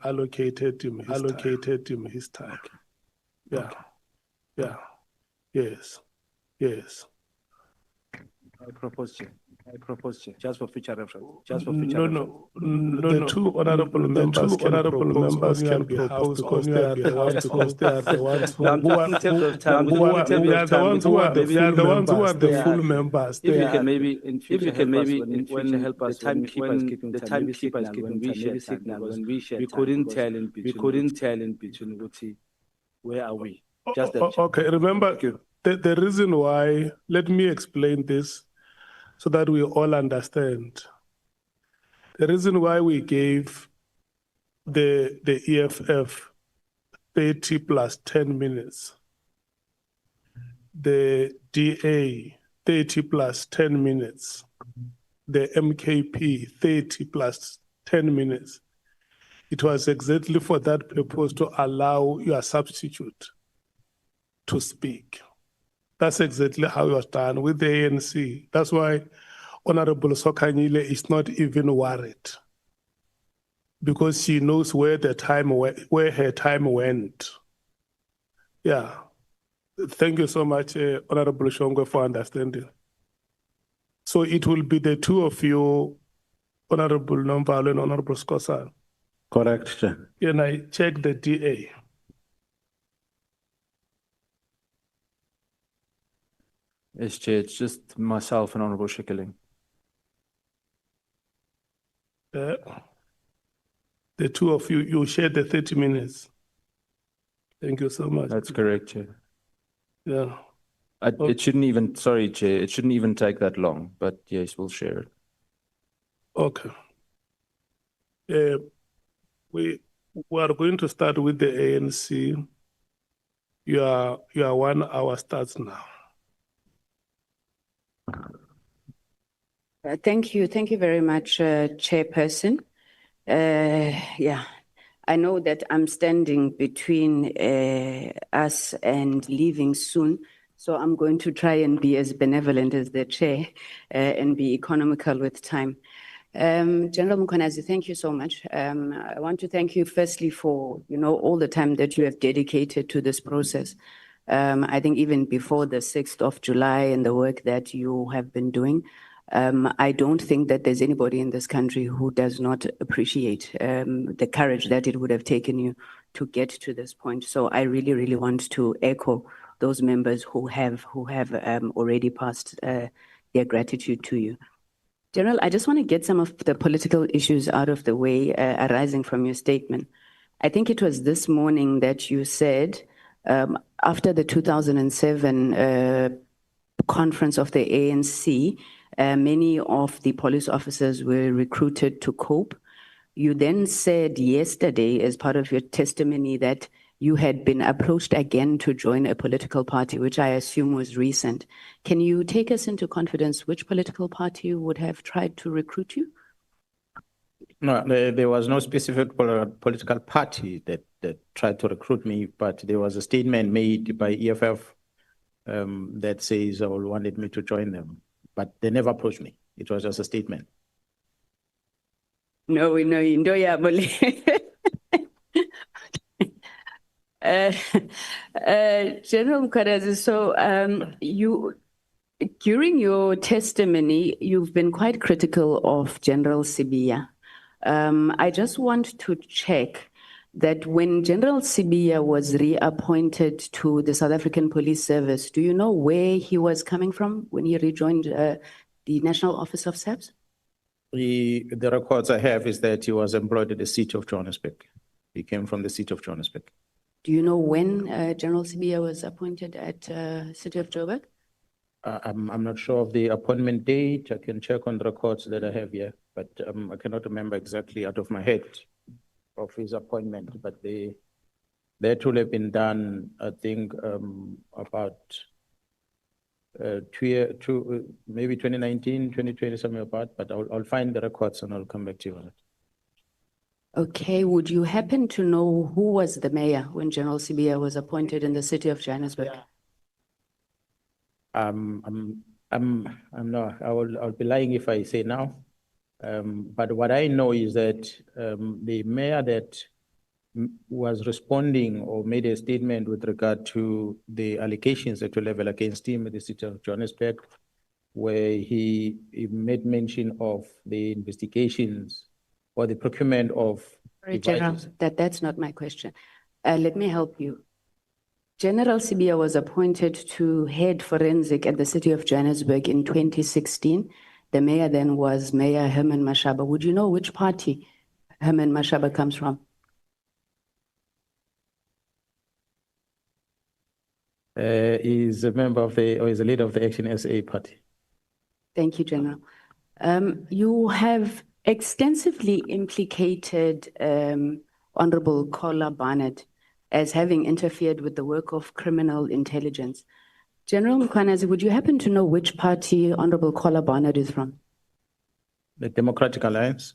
allocated him his time. Okay. Yeah. Okay. Yeah. Yes. Yes. I propose, just for future reference. No. The two honorable members can propose on your behalf because they are the ones who are the full members. If you can maybe in future help us when the timekeepers giving time, maybe signal when we share. We couldn't tell in between where are we? Just that. Okay, remember the reason why, let me explain this so that we all understand. The reason why we gave the EFF 30 plus 10 minutes, the DA 30 plus 10 minutes, the MKP 30 plus 10 minutes. It was exactly for that purpose, to allow your substitute to speak. That's exactly how it was done with the ANC. That's why Honorable Sokanyile is not even worried, because she knows where her time went. Yeah. Thank you so much, Honorable Shongwe, for understanding. So it will be the two of you, Honorable Nombalo and Honorable Scosa. Correct, Chair. And I check the DA. Yes, Chair, it's just myself and Honorable Schikkeling. The two of you, you share the 30 minutes. Thank you so much. That's correct, Chair. Yeah. It shouldn't even, sorry, Chair, it shouldn't even take that long, but yes, we'll share it. Okay. We are going to start with the ANC. Your 1 hour starts now. Thank you very much, Chairperson. Yeah, I know that I'm standing between us and leaving soon, so I'm going to try and be as benevolent as the chair and be economical with time. General Mkwanazi, thank you so much. I want to thank you firstly for all the time that you have dedicated to this process. I think even before the 6th of July and the work that you have been doing, I don't think that there's anybody in this country who does not appreciate the courage that it would have taken you to get to this point. So I really, really want to echo those members who have already passed their gratitude to you. General, I just want to get some of the political issues out of the way arising from your statement. I think it was this morning that you said, after the 2007 conference of the ANC, many of the police officers were recruited to cope. You then said yesterday, as part of your testimony, that you had been approached again to join a political party, which I assume was recent. Can you take us into confidence which political party would have tried to recruit you? No, there was no specific political party that tried to recruit me, but there was a statement made by EFF that says all wanted me to join them, but they never approached me. It was just a statement. No, we know you know, yeah, General Mkwanazi, so during your testimony, you've been quite critical of General Sibiya. I just want to check that when General Sibiya was reappointed to the South African Police Service, do you know where he was coming from when he rejoined the National Office of SAPS? The records I have is that he was employed at the city of Johannesburg. He came from the city of Johannesburg. Do you know when General Sibiya was appointed at City of Joburg? I'm not sure of the appointment date. I can check on the records that I have here, but I cannot remember exactly out of my head of his appointment. But that will have been done, I think, about maybe 2019, 2020, something about. But I'll find the records and I'll come back to you on it. Okay, would you happen to know who was the mayor when General Sibiya was appointed in the city of Johannesburg? Yeah. I'm not, I'll be lying if I say now. But what I know is that the mayor that was responding or made a statement with regard to the allegations that were leveled against him in the city of Johannesburg, where he made mention of the investigations or the procurement of Sorry, General, devices. that's not my question. Let me help you. General Sibia was appointed to head forensic at the city of Johannesburg in 2016. The mayor then was Mayor Herman Mashaba. Would you know which party Herman Mashaba comes from? Is a member of the, or is a leader of the Action SA party. Thank you, General. You have extensively implicated Honorable Kola Barnett as having interfered with the work of criminal intelligence. General Mkwanazi, would you happen to know which party Honorable Kola Barnett is from? The Democratic Alliance.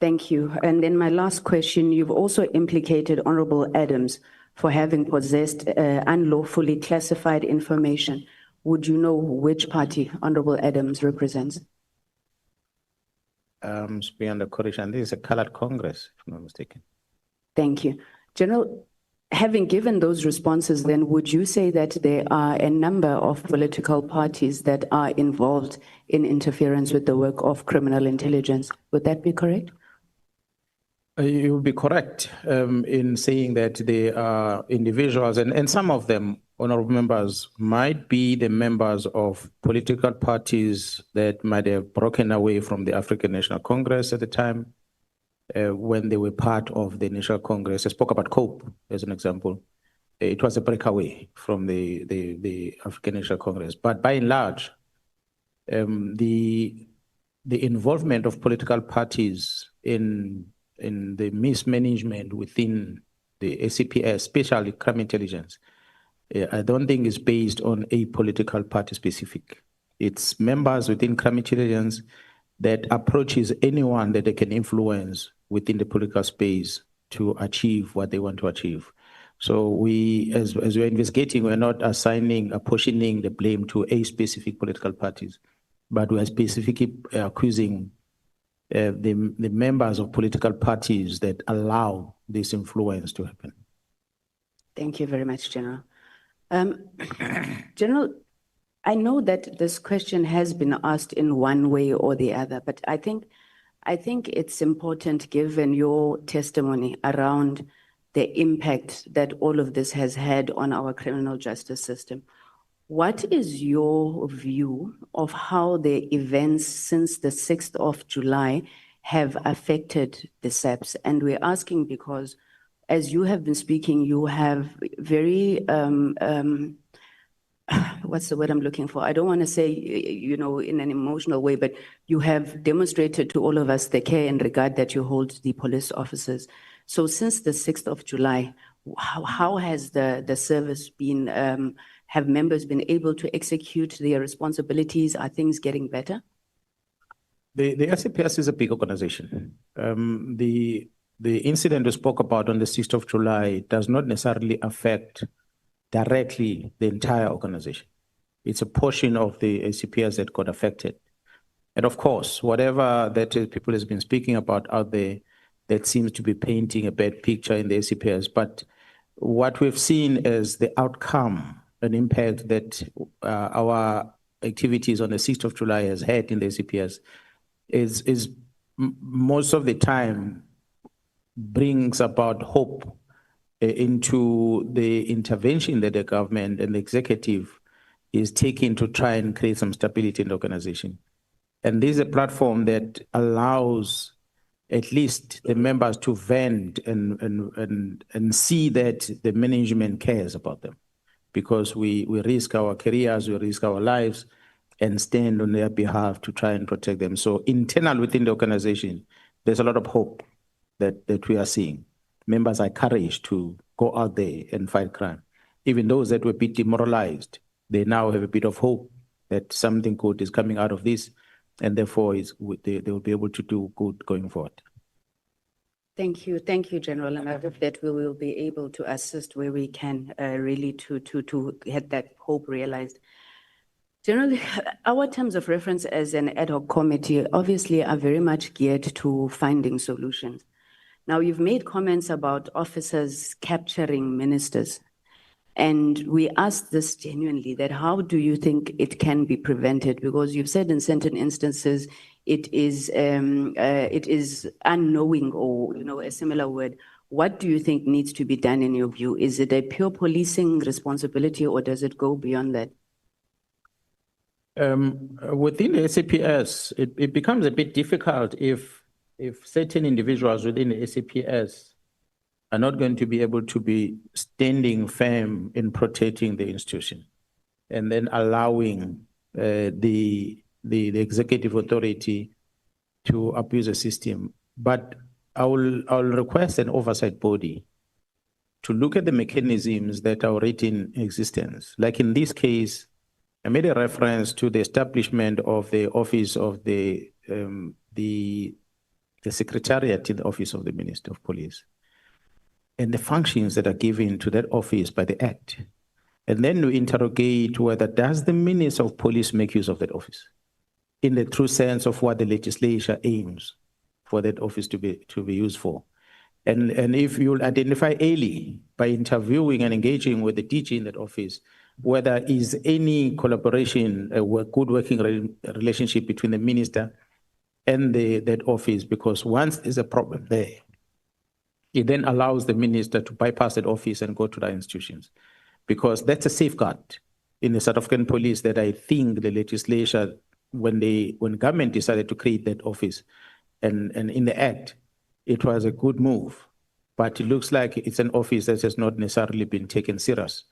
Thank you. And then my last question, you've also implicated Honorable Adams for having possessed unlawfully classified information. Would you know which party Honorable Adams represents? Beyond the correction, this is a colored Congress, if I'm not mistaken. Thank you. General, having given those responses, then would you say that there are a number of political parties that are involved in interference with the work of criminal intelligence? Would that be correct? You would be correct in saying that there are individuals, and some of them, honorable members, might be the members of political parties that might have broken away from the African National Congress at the time when they were part of the National Congress. I spoke about COPE as an example. It was a breakaway from the African National Congress. But by and large, the involvement of political parties in the mismanagement within the ACPS, especially crime intelligence, I don't think it's based on a political party specific. It's members within crime intelligence that approaches anyone that they can influence within the political space to achieve what they want to achieve. So we, as we're investigating, we're not apportioning the blame to a specific political parties, but we're specifically accusing the members of political parties that allow this influence to happen. Thank you very much, General. General, I know that this question has been asked in one way or the other, but I think it's important, given your testimony around the impact that all of this has had on our criminal justice system. What is your view of how the events since the 6th of July have affected the SAPS? And we're asking because, as you have been speaking, you have very, what's the word I'm looking for? I don't want to say, you know, in an emotional way, but you have demonstrated to all of us the care and regard that you hold the police officers. So since the 6th of July, how has the service been, have members been able to execute their responsibilities? Are things getting better? The SAPS is a big organization. The incident we spoke about on the 6th of July does not necessarily affect directly the entire organization. It's a portion of the ACPS that got affected. And of course, whatever that people has been speaking about out there, that seems to be painting a bad picture in the ACPS. But what we've seen is the outcome, an impact that our activities on the 6th of July has had in the ACPS is most of the time brings about hope into the intervention that the government and the executive is taking to try and create some stability in the organization. And this is a platform that allows at least the members to vent and see that the management cares about them, because we risk our careers, we risk our lives, and stand on their behalf to try and protect them. So internal within the organization, there's a lot of hope that we are seeing. Members are encouraged to go out there and fight crime. Even those that were a bit demoralized, they now have a bit of hope that something good is coming out of this, and therefore they will be able to do good going forward. Thank you, General, and I hope that we will be able to assist where we can really to get that hope realized. Generally, our terms of reference as an ad hoc committee obviously are very much geared to finding solutions. Now, you've made comments about officers capturing ministers. And we asked this genuinely, that how do you think it can be prevented? Because you've said in certain instances, it is unknowing, or, you know, a similar word. What do you think needs to be done in your view? Is it a pure policing responsibility, or does it go beyond that? Within the SAPS, it becomes a bit difficult if certain individuals within the SAPS are not going to be able to be standing firm in protecting the institution, and then allowing the executive authority to abuse the system. But I'll request an oversight body to look at the mechanisms that are already in existence. Like in this case, I made a reference to the establishment of the office of the secretariat in the office of the Minister of Police, and the functions that are given to that office by the Act. And then we interrogate whether does the Minister of Police make use of that office in the true sense of what the legislature aims for that office to be used for. And if you'll identify early by interviewing and engaging with the DG in that office, whether is any collaboration, a good working relationship between the minister and that office, because once there's a problem there, it then allows the minister to bypass that office and go to the institutions, because that's a safeguard in the South African police that I think the legislature, when government decided to create that office and in the Act, it was a good move. But it looks like it's an office that has not necessarily been taken serious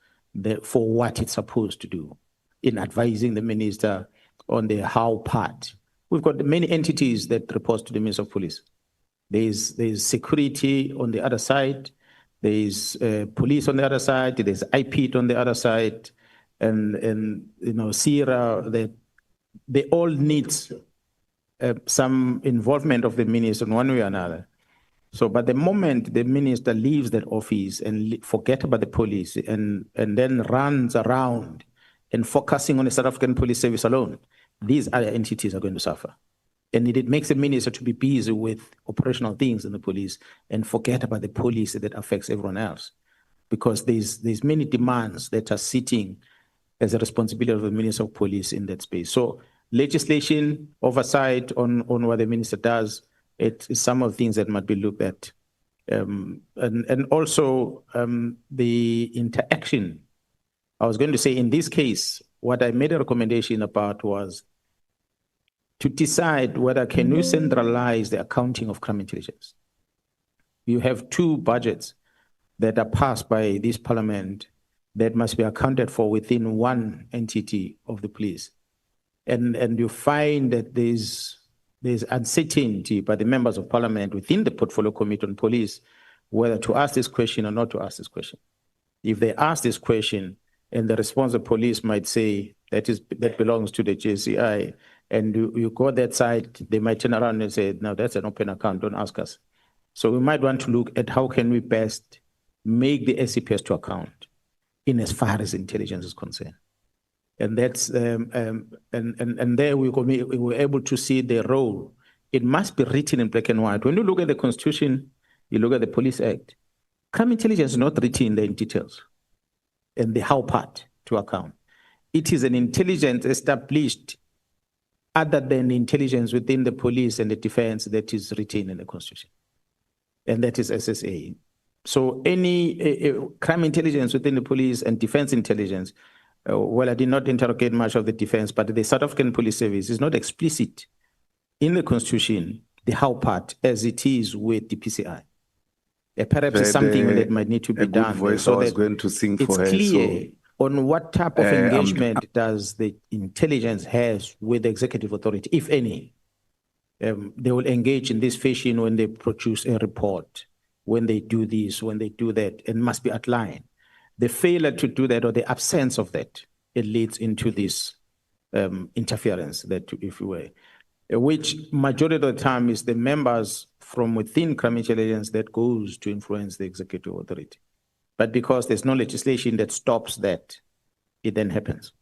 for what it's supposed to do in advising the minister on the how part. We've got many entities that report to the Minister of Police. There's security on the other side, there's police on the other side, there's IPIT on the other side, and you know, SIRA, they all need some involvement of the minister in one way or another. So, but the moment the minister leaves that office and forget about the police and then runs around and focusing on the South African Police Service alone, these other entities are going to suffer. And it makes the minister to be busy with operational things in the police and forget about the police that affects everyone else. Because there's many demands that are sitting as a responsibility of the Minister of Police in that space. So legislation, oversight on what the minister does, it is some of the things that might be looked at. And also the interaction. I was going to say in this case, what I made a recommendation about was to decide whether can we centralize the accounting of crime intelligence. You have two budgets that are passed by this parliament that must be accounted for within one entity of the police. And you find that there's uncertainty by the members of parliament within the portfolio committee on police, whether to ask this question or not to ask this question. If they ask this question and the response of police might say that belongs to the JCI, and you go that side, they might turn around and say, no, that's an open account, don't ask us. So we might want to look at how can we best make the SCPS to account in as far as intelligence is concerned. And that's and there we were able to see the role. It must be written in black and white. When you look at the Constitution, you look at the Police Act, crime intelligence is not written in the details and the how part to account. It is an intelligence established other than the intelligence within the police and the defense that is written in the Constitution. And that is SSA. So any crime intelligence within the police and defense intelligence, well, I did not interrogate much of the defense, but the South African Police Service is not explicit in the Constitution, the how part, as it is with the PCI. Perhaps it's something that might need to be done. So I was going to sing for her. It's clear on what type of engagement does the intelligence has with the executive authority, if any. They will engage in this fashion when they produce a report, when they do this, when they do that, and must be outlined. The failure to do that or the absence of that, it leads into this interference that, if you will, which majority of the time is the members from within crime intelligence that goes to influence the executive authority. But because there's no legislation that stops that, it then happens.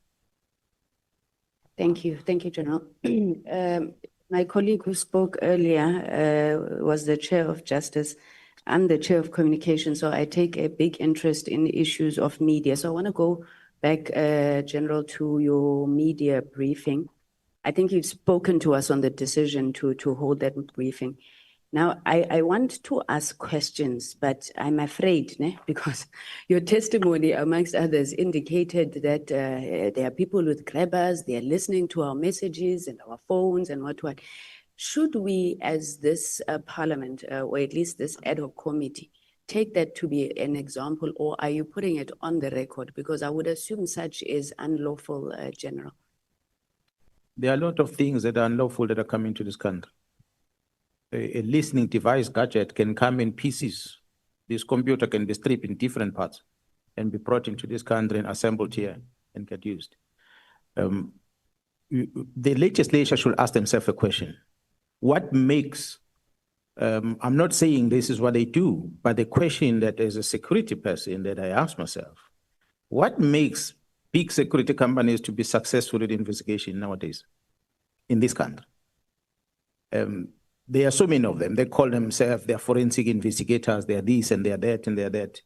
Thank you. Thank you, General. My colleague who spoke earlier was the Chair of Justice. I'm the chair of communication, so I take a big interest in issues of media. So I want to go back, General, to your media briefing. I think you've spoken to us on the decision to hold that briefing. Now, I want to ask questions, but I'm afraid, because your testimony, amongst others, indicated that there are people with grabbers, they are listening to our messages and our phones and what. Should we, as this parliament, or at least this ad hoc committee, take that to be an example, or are you putting it on the record? Because I would assume such is unlawful, General. There are a lot of things that are unlawful that are coming to this country. A listening device gadget can come in pieces. This computer can be stripped in different parts and be brought into this country and assembled here and get used. The legislature should ask themselves a question. What makes, I'm not saying this is what they do, but the question that as a security person that I ask myself, what makes big security companies to be successful in investigation nowadays in this country? There are so many of them. They call themselves, they're forensic investigators, they're this and they're that and they're that.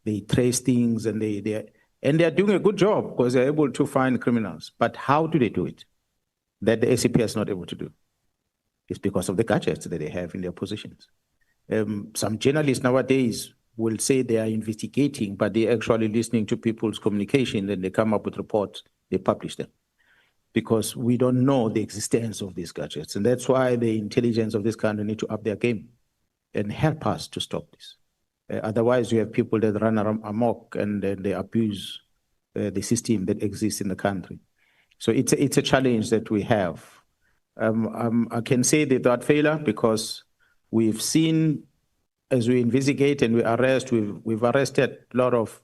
They trace things and they're doing a good job because they're able to find criminals. But how do they do it? That the SCP is not able to do. It's because of the gadgets that they have in their positions. Some journalists nowadays will say they are investigating, but they're actually listening to people's communication, then they come up with reports, they publish them. Because we don't know the existence of these gadgets. And that's why the intelligence of this country need to up their game and help us to stop this. Otherwise, you have people that run amok and they abuse the system that exists in the country. So it's a challenge that we have. I can say that without failure because we've seen, as we investigate and we arrest, we've arrested a lot of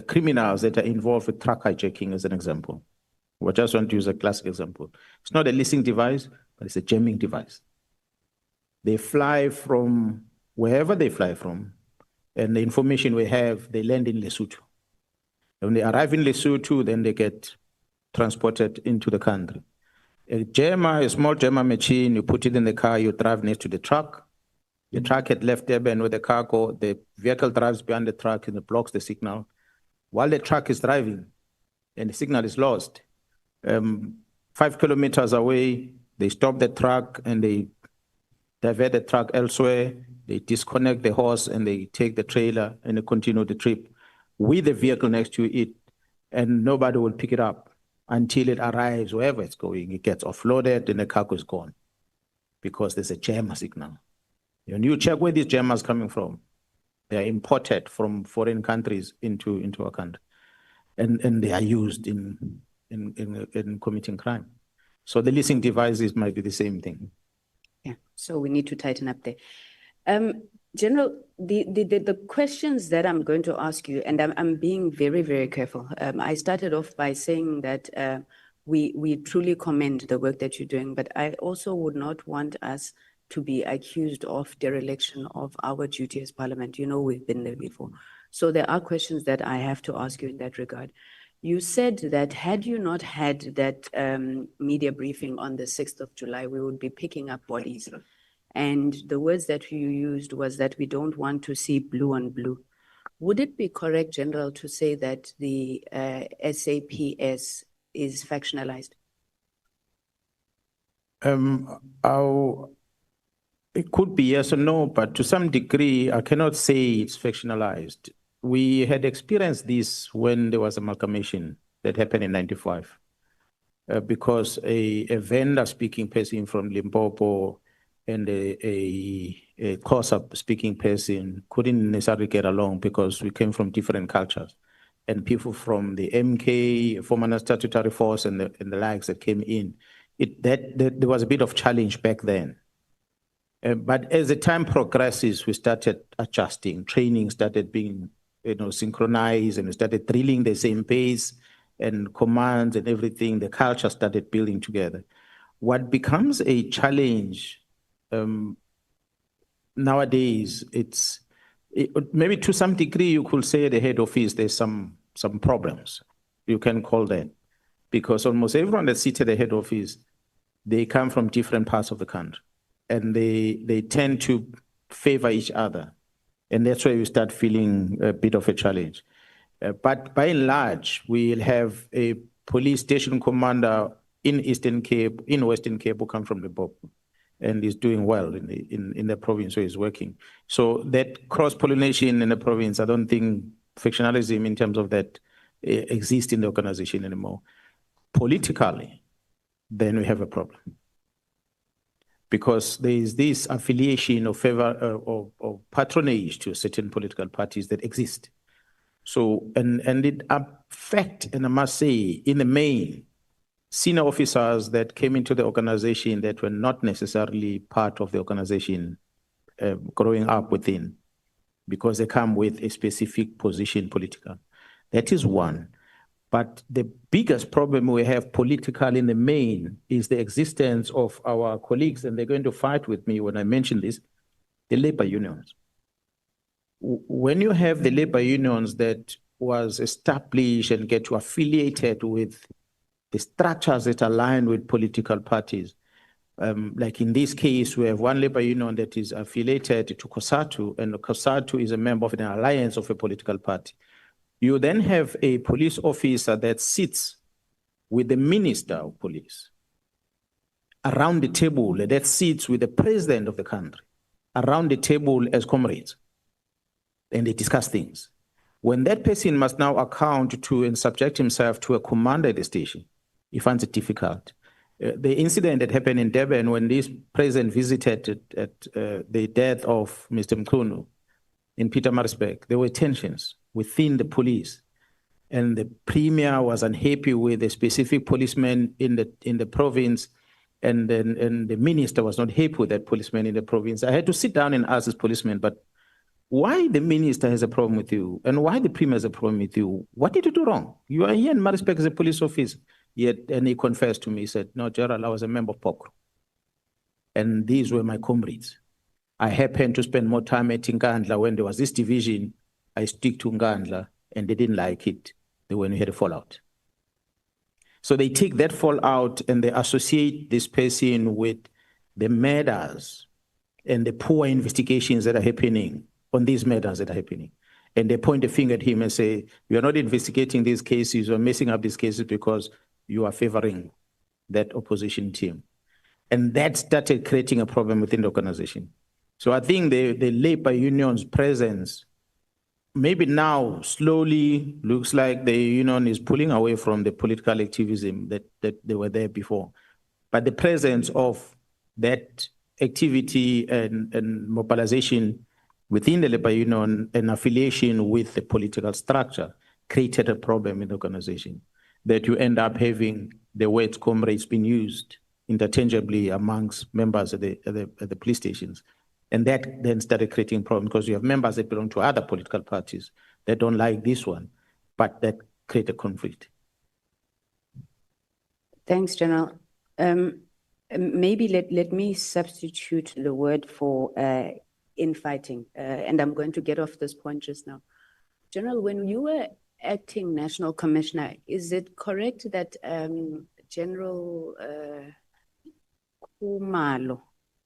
criminals that are involved with truck hijacking, as an example. I just want to use a classic example. It's not a listening device, but it's a jamming device. They fly from wherever they fly from, and the information we have, they land in Lesotho. When they arrive in Lesotho, then they get transported into the country. A small jammer machine, you put it in the car, you drive next to the truck. The truck had left Durban with the cargo, the vehicle drives behind the truck and it blocks the signal. While the truck is driving and the signal is lost, 5 kilometers away, they stop the truck and they divert the truck elsewhere. They disconnect the horse and they take the trailer and they continue the trip with the vehicle next to it, and nobody will pick it up until it arrives wherever it's going. It gets offloaded and the cargo is gone because there's a jammer signal. When you check where these jammers are coming from, they are imported from foreign countries into our country, and they are used in committing crime. So the listening devices might be the same thing. Yeah, so we need to tighten up there. General, the questions that I'm going to ask you, and I'm being very, very careful. I started off by saying that we truly commend the work that you're doing, but I also would not want us to be accused of dereliction of our duty as Parliament. You know, we've been there before. So there are questions that I have to ask you in that regard. You said that had you not had that media briefing on the 6th of July, we would be picking up bodies. And the words that you used was that we don't want to see blue on blue. Would it be correct, General, to say that the SAPS is factionalized? It could be yes or no, but to some degree, I cannot say it's factionalized. We had experienced this when there was amalgamation that happened in 95, because a vendor speaking person from Limpopo and a COSAP speaking person couldn't necessarily get along because we came from different cultures. And people from the MK, former statutory force and the likes that came in, there was a bit of challenge back then. But as the time progresses, we started adjusting. Training started being synchronized, and we started drilling the same pace and commands and everything. The culture started building together. What becomes a challenge nowadays, maybe to some degree you could say the head office, there's some problems. You can call that. Because almost everyone that sits at the head office, they come from different parts of the country. And they tend to favor each other. And that's why we start feeling a bit of a challenge. But by and large, we'll have a police station commander in Eastern Cape, in Western Cape, who come from the BOP and is doing well in the province where he's working. So that cross-pollination in the province, I don't think factionalism in terms of that exists in the organization anymore. Politically, then we have a problem. Because there is this affiliation of favor or patronage to certain political parties that exist. So, and it affects, and I must say, in the main, senior officers that came into the organization that were not necessarily part of the organization growing up within, because they come with a specific position political. That is one. But the biggest problem we have politically in the main is the existence of our colleagues, and they're going to fight with me when I mention this, the labor unions. When you have the labor unions that was established and get to affiliated with the structures that align with political parties, like in this case, we have one labor union that is affiliated to COSATU, and COSATU is a member of an alliance of a political party. You then have a police officer that sits with the minister of police around the table, that sits with the president of the country around the table as comrades, and they discuss things. When that person must now account to and subject himself to a commander at the station, he finds it difficult. The incident that happened in Durban when this president visited at the death of Mr. Mchunu in Pietermaritzburg, there were tensions within the police, and the premier was unhappy with a specific policeman in the province, and the minister was not happy with that policeman in the province. I had to sit down and ask this policeman, but why the minister has a problem with you, and why the premier has a problem with you? What did you do wrong? You are here in Maritzburg as a police officer. Yet, and he confessed to me, he said, no, Gerald, I was a member of POCRO, and these were my comrades. I happened to spend more time at Nkandla when there was this division. I stick to Nkandla, and they didn't like it when we had a fallout. So they take that fallout and they associate this person with the murders and the poor investigations that are happening on these murders that are happening. And they point a finger at him and say, you are not investigating these cases or messing up these cases because you are favoring that opposition team. And that started creating a problem within the organization. So I think the labor union's presence maybe now slowly looks like the union is pulling away from the political activism that they were there before. But the presence of that activity and mobilization within the labor union and affiliation with the political structure created a problem in the organization, that you end up having the word comrades being used interchangeably amongst members at the police stations. And that then started creating problems because you have members that belong to other political parties that don't like this one, but that create a conflict. Thanks, General. Maybe let me substitute the word for infighting, and I'm going to get off this point just now. General, when you were acting National Commissioner, is it correct that General Khumalo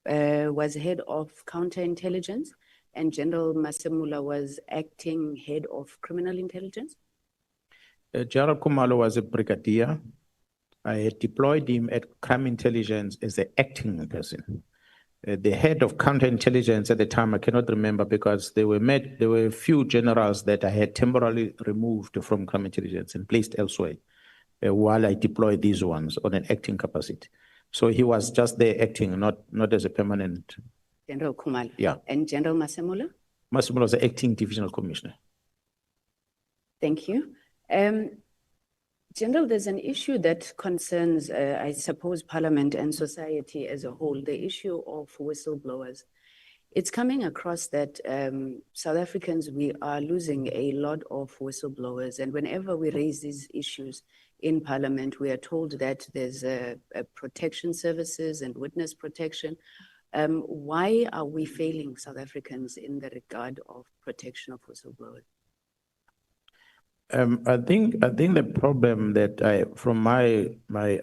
was head of counterintelligence and General Masemula was acting head of criminal intelligence? General Khumalo was a brigadier. I had deployed him at crime intelligence as the acting person. The head of counterintelligence at the time, I cannot remember because there were a few generals that I had temporarily removed from crime intelligence and placed elsewhere while I deployed these ones on an acting capacity. So he was just there acting, not as a permanent. General Khumalo. Yeah. And General Masemula? Masemula was the acting divisional commissioner. Thank you. General, there's an issue that concerns, I suppose, Parliament and society as a whole, the issue of whistleblowers. It's coming across that South Africans, we are losing a lot of whistleblowers. And whenever we raise these issues in Parliament, we are told that there's a protection services and witness protection. Why are we failing South Africans in the regard of protection of whistleblowers? I think the problem that from my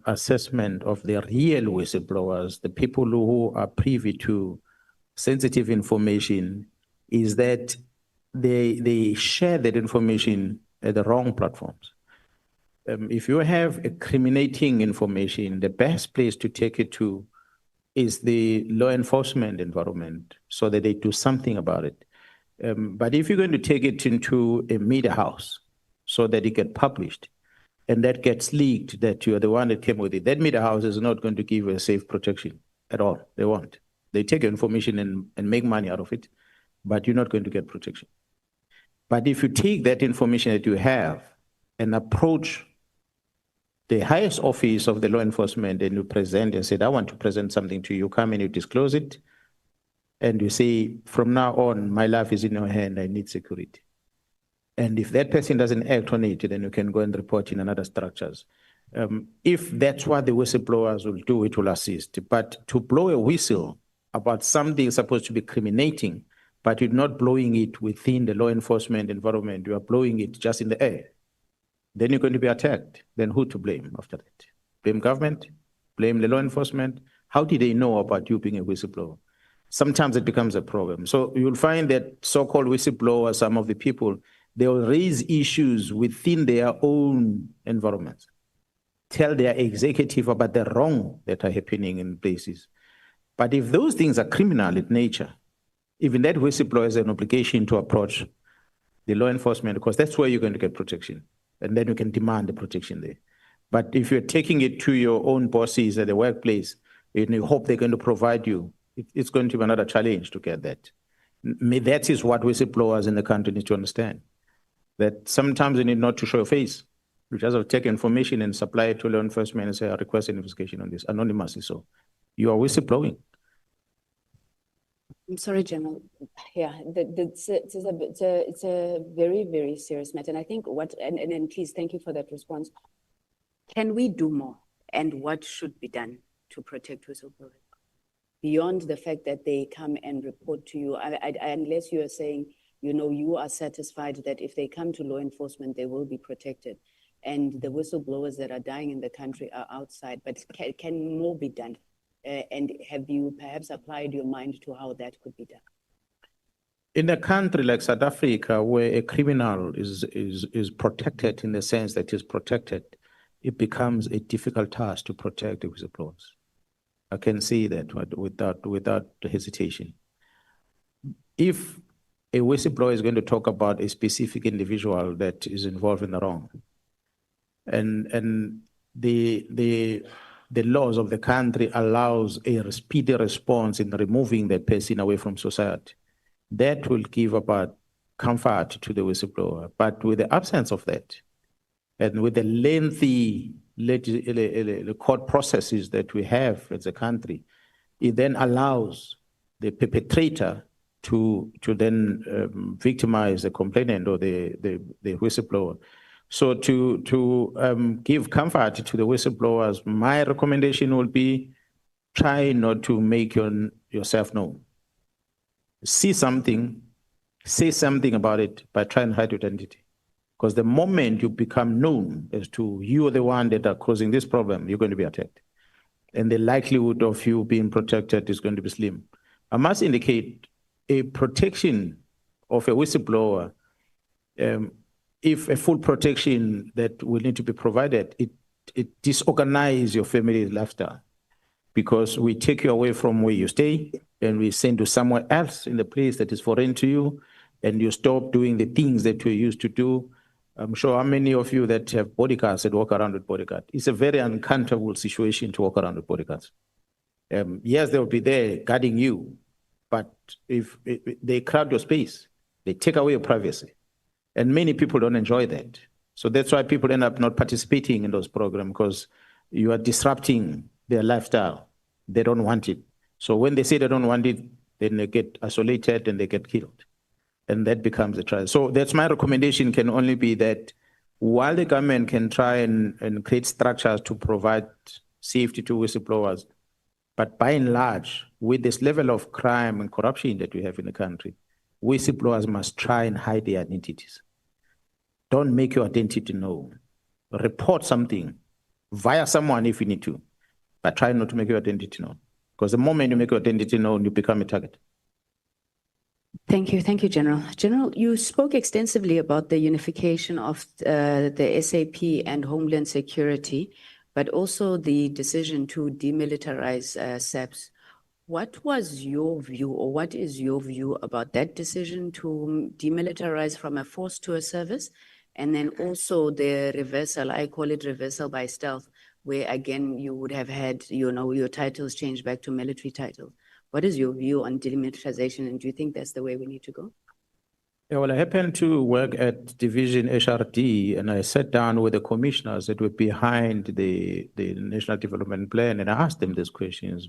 assessment of the real whistleblowers, the people who are privy to sensitive information is that they share that information at the wrong platforms. If you have incriminating information, the best place to take it to is the law enforcement environment so that they do something about it. But if you're going to take it into a media house so that it gets published and that gets leaked, that you are the one that came with it, that media house is not going to give a safe protection at all. They won't. They take your information and make money out of it, but you're not going to get protection. But if you take that information that you have and approach the highest office of the law enforcement and you present and said, I want to present something to you, come and you disclose it. And you say, from now on, my life is in your hand, I need security. And if that person doesn't act on it, then you can go and report in another structures. If that's what the whistleblowers will do, it will assist. But to blow a whistle about something supposed to be criminating, but you're not blowing it within the law enforcement environment, you are blowing it just in the air, then you're going to be attacked. Then who to blame after that? Blame government? Blame the law enforcement? How did they know about you being a whistleblower? Sometimes it becomes a problem. So you'll find that so-called whistleblowers, some of the people, they will raise issues within their own environments, tell their executive about the wrong that are happening in places. But if those things are criminal in nature, even that whistleblower has an obligation to approach the law enforcement, because that's where you're going to get protection. And then you can demand the protection there. But if you're taking it to your own bosses at the workplace, and you hope they're going to provide you, it's going to be another challenge to get that. That is what whistleblowers in the country need to understand. That sometimes you need not to show your face. You just have to take information and supply it to law enforcement and say, I request an investigation on this, anonymously. So you are whistleblowing. I'm sorry, General. Yeah, it's a very, very serious matter. And I think and please, thank you for that response. Can we do more? And what should be done to protect whistleblowers? Beyond the fact that they come and report to you, unless you are saying, you are satisfied that if they come to law enforcement, they will be protected. And the whistleblowers that are dying in the country are outside, but can more be done? And have you perhaps applied your mind to how that could be done? In a country like South Africa, where a criminal is protected in the sense that he's protected, it becomes a difficult task to protect the whistleblowers. I can see that without hesitation. If a whistleblower is going to talk about a specific individual that is involved in the wrong, and the laws of the country allows a speedy response in removing that person away from society, that will give about comfort to the whistleblower. But with the absence of that, and with the lengthy court processes that we have as a country, it then allows the perpetrator to then victimize the complainant or the whistleblower. So to give comfort to the whistleblowers, my recommendation would be try not to make yourself known. See something, say something about it, but try and hide your identity. Because the moment you become known as to you are the one that are causing this problem, you're going to be attacked. And the likelihood of you being protected is going to be slim. I must indicate a protection of a whistleblower, if a full protection that will need to be provided, it disorganizes your family lifestyle, because we take you away from where you stay and we send you somewhere else in the place that is foreign to you, and you stop doing the things that you used to do. I'm sure how many of you that have bodyguards that walk around with bodyguards. It's a very uncomfortable situation to walk around with bodyguards. Yes, they'll be there guarding you, but if they crowd your space, they take away your privacy. And many people don't enjoy that. So that's why people end up not participating in those programs, because you are disrupting their lifestyle. They don't want it. So when they say they don't want it, then they get isolated and they get killed. And that becomes a trial. So that's my recommendation, can only be that while the government can try and create structures to provide safety to whistleblowers, but by and large, with this level of crime and corruption that we have in the country, whistleblowers must try and hide their identities. Don't make your identity known. Report something via someone if you need to, but try not to make your identity known. Because the moment you make your identity known, you become a target. Thank you, General. General, you spoke extensively about the unification of the SAP and Homeland Security, but also the decision to demilitarize SAPS. What was your view, or what is your view about that decision to demilitarize from a force to a service? And then also the reversal, I call it reversal by stealth, where again, you would have had, your titles changed back to military titles. What is your view on demilitarization, and do you think that's the way we need to go? Yeah, well, I happened to work at Division HRD, and I sat down with the commissioners that were behind the National Development Plan, and I asked them these questions.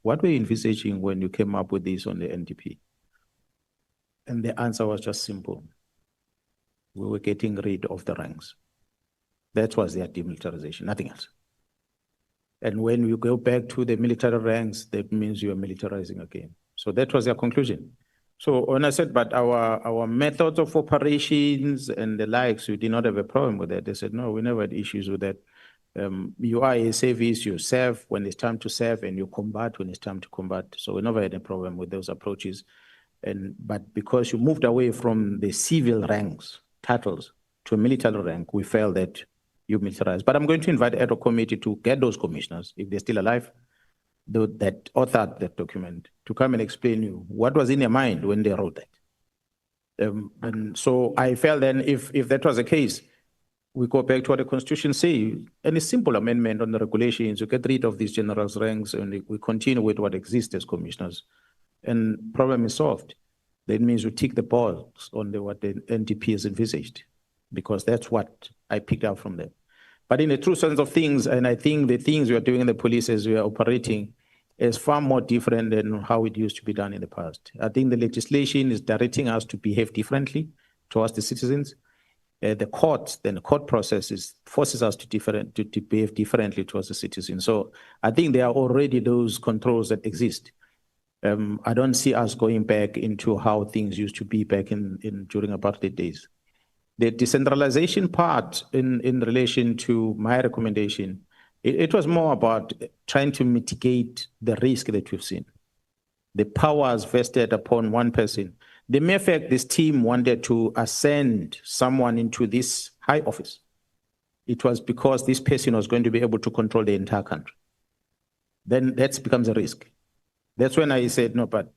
What were you envisaging when you came up with this on the NDP? And the answer was just simple. We were getting rid of the ranks. That was their demilitarization, nothing else. And when you go back to the military ranks, that means you are militarizing again. So that was their conclusion. So when I said, but our methods of operations and the likes, we did not have a problem with that. They said, no, we never had issues with that. You are a service, you serve when it's time to serve, and you combat when it's time to combat. So we never had a problem with those approaches. But because you moved away from the civil ranks, titles, to a military rank, we felt that you militarized. But I'm going to invite the ad hoc committee to get those commissioners, if they're still alive, that authored that document, to come and explain you what was in their mind when they wrote that. And so I felt then if that was the case, we go back to what the Constitution says, and a simple amendment on the regulations, you get rid of these generals' ranks, and we continue with what exists as commissioners, and problem is solved. That means we tick the box on what the NDP has envisaged, because that's what I picked up from them. But in the true sense of things, and I think the things we are doing in the police as we are operating is far more different than how it used to be done in the past. I think the legislation is directing us to behave differently towards the citizens. The court process forces us to behave differently towards the citizens. So I think there are already those controls that exist. I don't see us going back into how things used to be back during apartheid days. The decentralization part in relation to my recommendation, it was more about trying to mitigate the risk that we've seen. The powers vested upon one person. The mere fact this team wanted to ascend someone into this high office, it was because this person was going to be able to control the entire country. Then that becomes a risk. That's when I said, no, but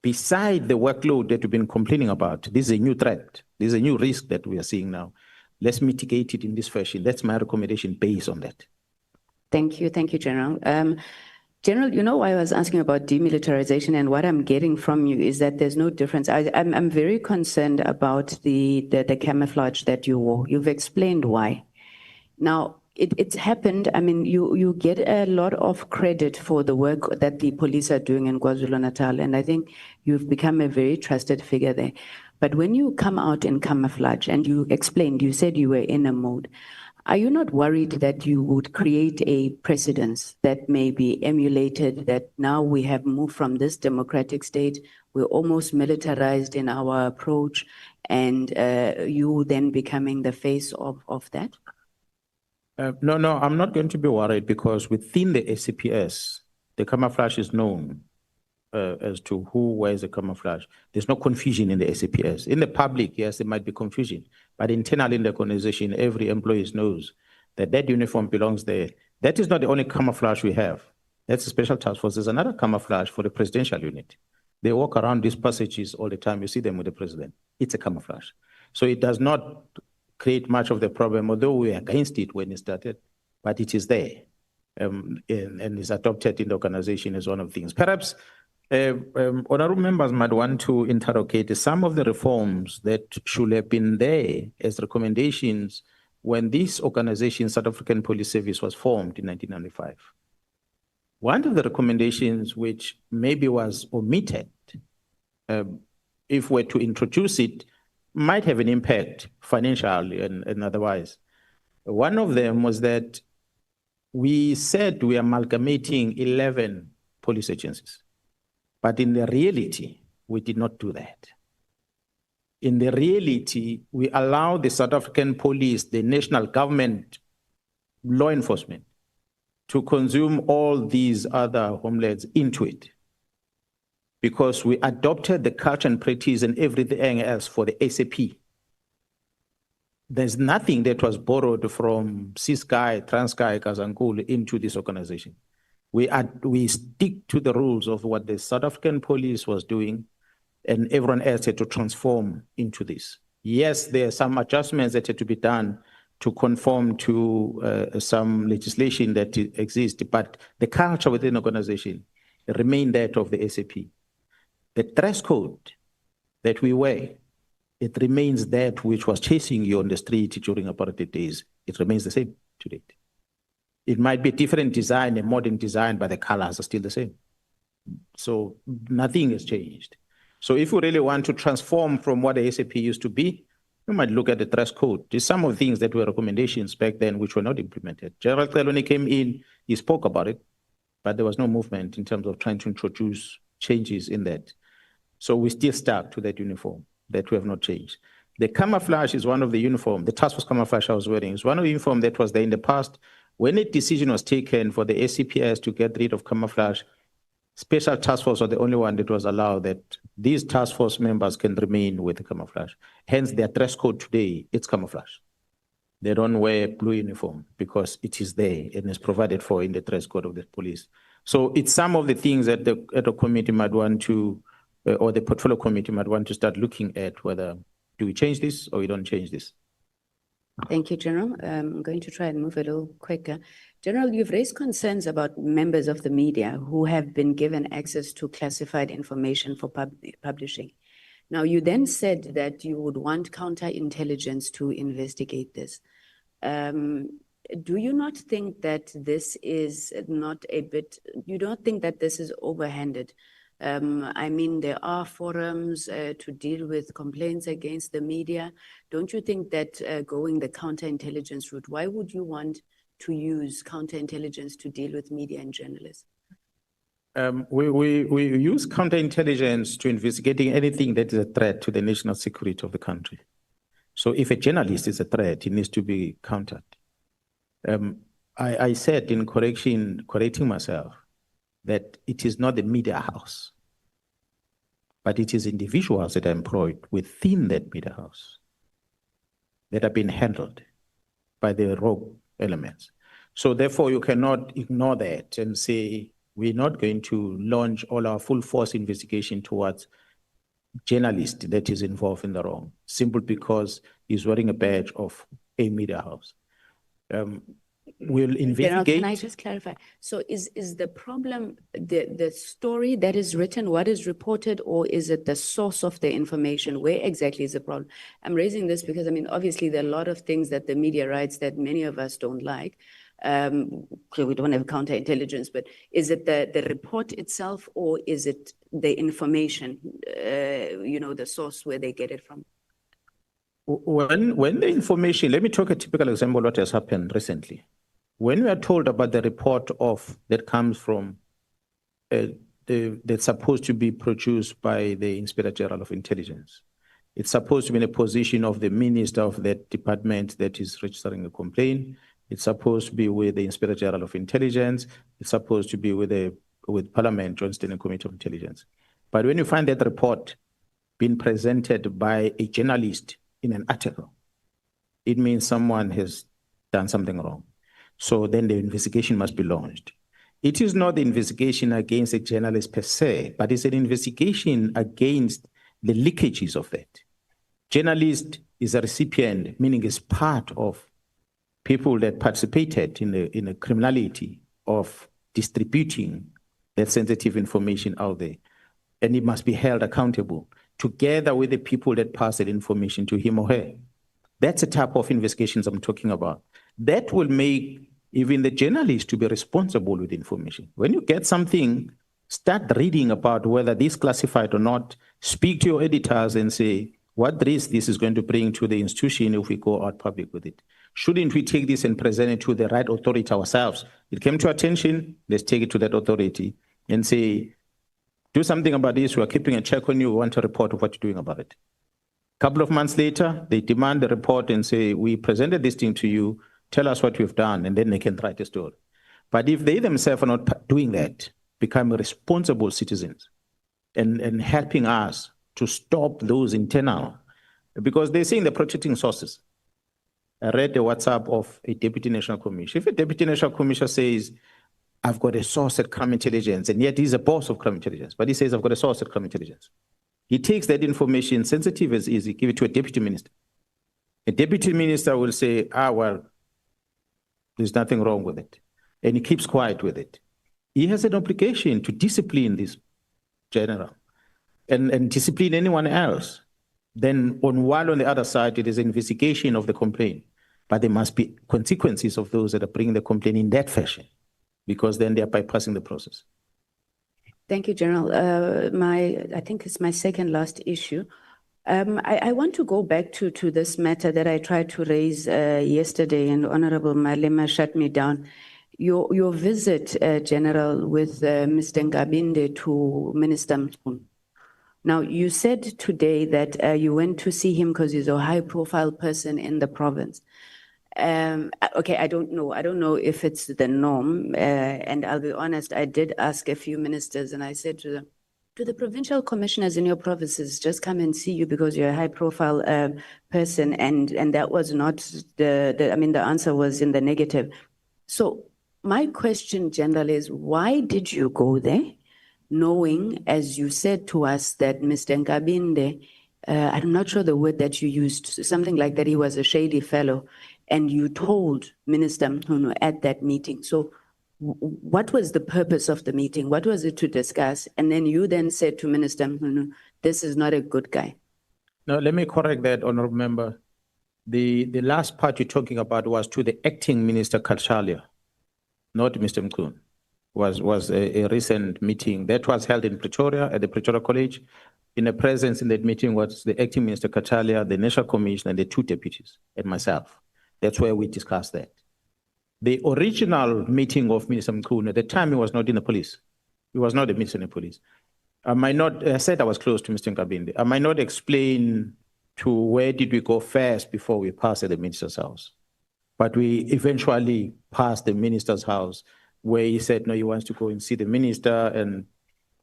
beside the workload that we've been complaining about, this is a new threat. This is a new risk that we are seeing now. Let's mitigate it in this fashion. That's my recommendation based on that. Thank you, General. General, I was asking about demilitarization, and what I'm getting from you is that there's no difference. I'm very concerned about the camouflage that you wore. You've explained why. Now, it's happened. I mean, you get a lot of credit for the work that the police are doing in KwaZulu-Natal, and I think you've become a very trusted figure there. But when you come out in camouflage, and you explained, you said you were in a mode, are you not worried that you would create a precedence that may be emulated, that now we have moved from this democratic state, we're almost militarized in our approach, and you then becoming the face of that? No, I'm not going to be worried, because within the SCPS, the camouflage is known as to who wears the camouflage. There's no confusion in the SCPS. In the public, yes, there might be confusion, but internally in the organization, every employee knows that that uniform belongs there. That is not the only camouflage we have. That's a special task force. There's another camouflage for the presidential unit. They walk around these passages all the time. You see them with the president. It's a camouflage. So it does not create much of the problem, although we are against it when it started, but it is there and is adopted in the organization as one of the things. Perhaps honorable members might want to interrogate some of the reforms that should have been there as recommendations when this organization, South African Police Service, was formed in 1995. One of the recommendations which maybe was omitted, if we're to introduce it, might have an impact financially and otherwise. One of them was that we said we are amalgamating 11 police agencies, but in the reality, we did not do that. In the reality, we allowed the South African police, the national government, law enforcement, to consume all these other homelands into it. because we adopted the culture and practice and everything else for the SAP. There's nothing that was borrowed from Ciskai, Transkai, Kazankulu into this organization. We stick to the rules of what the South African police was doing, and everyone else had to transform into this. Yes, there are some adjustments that had to be done to conform to some legislation that exists, but the culture within the organization remained that of the SAP. The dress code that we wear, it remains that which was chasing you on the street during apartheid days. It remains the same to date. It might be a different design, a modern design, but the colors are still the same. So nothing has changed. So if we really want to transform from what the SAP used to be, we might look at the dress code. There's some of the things that were recommendations back then which were not implemented. General Celoni came in, he spoke about it, but there was no movement in terms of trying to introduce changes in that. So we still stuck to that uniform that we have not changed. The camouflage is one of the uniform, the task force camouflage I was wearing is one of the uniform that was there in the past. When a decision was taken for the SCPS to get rid of camouflage, special task force was the only one that was allowed that these task force members can remain with the camouflage. Hence their dress code today, it's camouflage. They don't wear blue uniform because it is there and is provided for in the dress code of the police. So it's some of the things that the committee might want to, or the portfolio committee might want to start looking at whether do we change this or we don't change this. Thank you, General. I'm going to try and move a little quicker. General, you've raised concerns about members of the media who have been given access to classified information for publishing. Now, you then said that you would want counterintelligence to investigate this. Do you not think that this is not a bit, you don't think that this is overhanded? I mean, there are forums to deal with complaints against the media. Don't you think that going the counterintelligence route, why would you want to use counterintelligence to deal with media and journalists? We use counterintelligence to investigating anything that is a threat to the national security of the country. So if a journalist is a threat, it needs to be countered. I said in correcting myself, that it is not the media house, but it is individuals that are employed within that media house that have been handled by the rogue elements. So therefore, you cannot ignore that and say, we're not going to launch all our full force investigation towards journalist that is involved in the wrong, simply because he's wearing a badge of a media house. We'll investigate. General, can I just clarify? So is the problem the story that is written, what is reported, or is it the source of the information? Where exactly is the problem? I'm raising this because, I mean, obviously there are a lot of things that the media writes that many of us don't like. We don't have counterintelligence, but is it the report itself, or is it the information, the source where they get it from? When the information, let me talk a typical example of what has happened recently. When we are told about the report that comes from that's supposed to be produced by the Inspector General of Intelligence, it's supposed to be in a position of the minister of that department that is registering a complaint. It's supposed to be with the Inspector General of Intelligence. It's supposed to be with Parliament, Joint Standing Committee of Intelligence. But when you find that report being presented by a journalist in an article, it means someone has done something wrong. So then the investigation must be launched. It is not the investigation against a journalist per se, but it's an investigation against the leakages of that. Journalist is a recipient, meaning is part of people that participated in the criminality of distributing that sensitive information out there. And it must be held accountable together with the people that pass that information to him or her. That's the type of investigations I'm talking about. That will make even the journalist to be responsible with information. When you get something, start reading about whether this is classified or not. Speak to your editors and say, what risk this is going to bring to the institution if we go out public with it? Shouldn't we take this and present it to the right authority ourselves? It came to attention, let's take it to that authority and say, do something about this, we're keeping a check on you, we want a report of what you're doing about it. A couple of months later, they demand the report and say, we presented this thing to you, tell us what you've done, and then they can write a story. But if they themselves are not doing that, become responsible citizens, and helping us to stop those internal, because they're saying they're protecting sources. I read the WhatsApp of a deputy national commissioner. If a deputy national commissioner says, I've got a source at crime intelligence, and yet he's a boss of crime intelligence, but he says, I've got a source at crime intelligence. He takes that information, sensitive as easy, give it to a deputy minister. A deputy minister will say, well, there's nothing wrong with it. And he keeps quiet with it. He has an obligation to discipline this general and discipline anyone else. Then while on the other side, it is an investigation of the complaint. But there must be consequences of those that are bringing the complaint in that fashion, because then they are bypassing the process. Thank you, General. I think it's my second last issue. I want to go back to this matter that I tried to raise yesterday, and Honorable Malema shut me down. Your visit, General, with Mr. Ngabinde to Minister Mchunu. Now, you said today that you went to see him because he's a high-profile person in the province. Okay, I don't know. I don't know if it's the norm. And I'll be honest, I did ask a few ministers, and I said to them, do the provincial commissioners in your provinces just come and see you because you're a high-profile person? And that was not the answer was in the negative. So my question, General, is why did you go there, knowing, as you said to us, that Mr. Ngabinde, I'm not sure the word that you used, something like that, he was a shady fellow, and you told Minister Mchunu at that meeting. So what was the purpose of the meeting? What was it to discuss? And then you then said to Minister Mchunu, this is not a good guy. No, let me correct that, Honorable Member. The last part you're talking about was to the acting Minister Kachalia, not Mr. Mchunu. Was a recent meeting that was held in Pretoria at the Pretoria College. In the presence in that meeting was the acting Minister Kachalia, the National Commissioner, and the two deputies, and myself. That's where we discussed that. The original meeting of Minister Mchunu, at the time he was not in the police. He was not a minister in the police. I said I was close to Mr. Ngabinde. I might not explain to where did we go first before we passed at the minister's house. But we eventually passed the minister's house, where he said, no, he wants to go and see the minister. And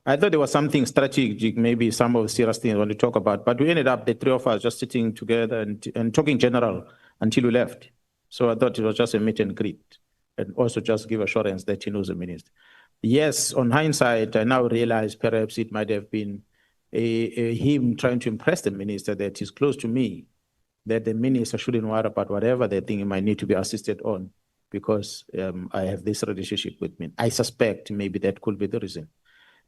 I thought there was something strategic, maybe some of the serious things I want to talk about. But we ended up, the three of us, just sitting together and talking general until we left. So I thought it was just a meet and greet, and also just give assurance that he knows the minister. Yes, on hindsight, I now realize perhaps it might have been him trying to impress the minister that he's close to me, that the minister shouldn't worry about whatever they think he might need to be assisted on, because I have this relationship with me. I suspect maybe that could be the reason.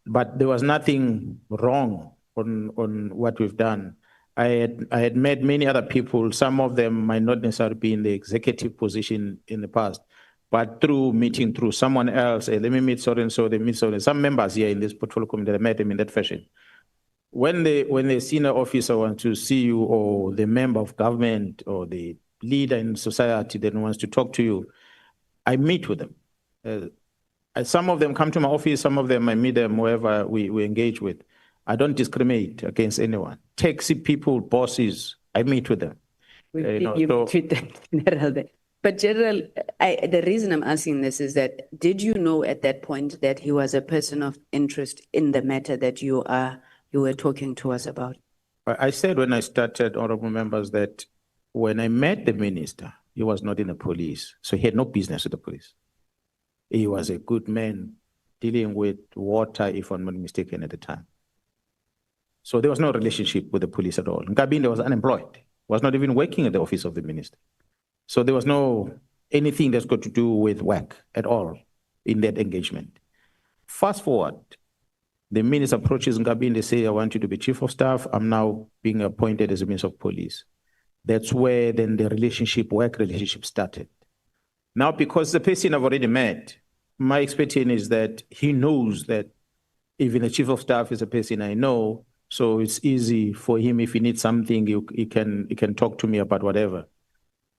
But there was nothing wrong on what we've done. I had met many other people. Some of them might not necessarily be in the executive position in the past, but through meeting through someone else, let me meet so-and-so, they meet so-and-so. Some members here in this portfolio committee, I met them in that fashion. When the senior officer wants to see you, or the member of government, or the leader in society that wants to talk to you, I meet with them. Some of them come to my office, some of them I meet them wherever we engage with. I don't discriminate against anyone. Taxi people, bosses, I meet with them. General. But General, the reason I'm asking this is that, did you know at that point that he was a person of interest in the matter that you were talking to us about? I said when I started, honorable members, that when I met the minister, he was not in the police, so he had no business with the police. He was a good man dealing with water, if I'm not mistaken, at the time. So there was no relationship with the police at all. Ngabinde was unemployed, was not even working at the office of the minister. So there was no anything that's got to do with work at all in that engagement. Fast forward, the minister approaches Ngabinde, say, I want you to be chief of staff. I'm now being appointed as a minister of police. That's where then the work relationship started. Now, because the person I've already met, my expectation is that he knows that even the chief of staff is a person I know, so it's easy for him. If he needs something, he can talk to me about whatever.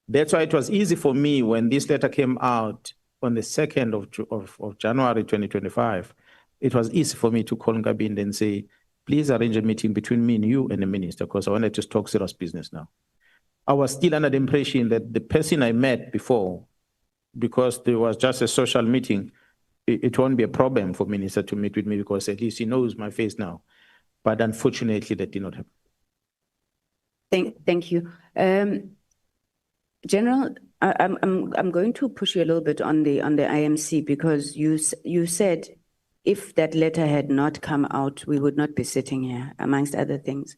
That's why it was easy for me when this letter came out on the 2nd of January 2025. It was easy for me to call Ngabinde and say, please arrange a meeting between me and you and the minister, because I wanted to talk serious business now. I was still under the impression that the person I met before, because there was just a social meeting, it won't be a problem for minister to meet with me, because at least he knows my face now. But unfortunately, that did not happen. Thank you. General, I'm going to push you a little bit on the IMC, because you said if that letter had not come out, we would not be sitting here, amongst other things.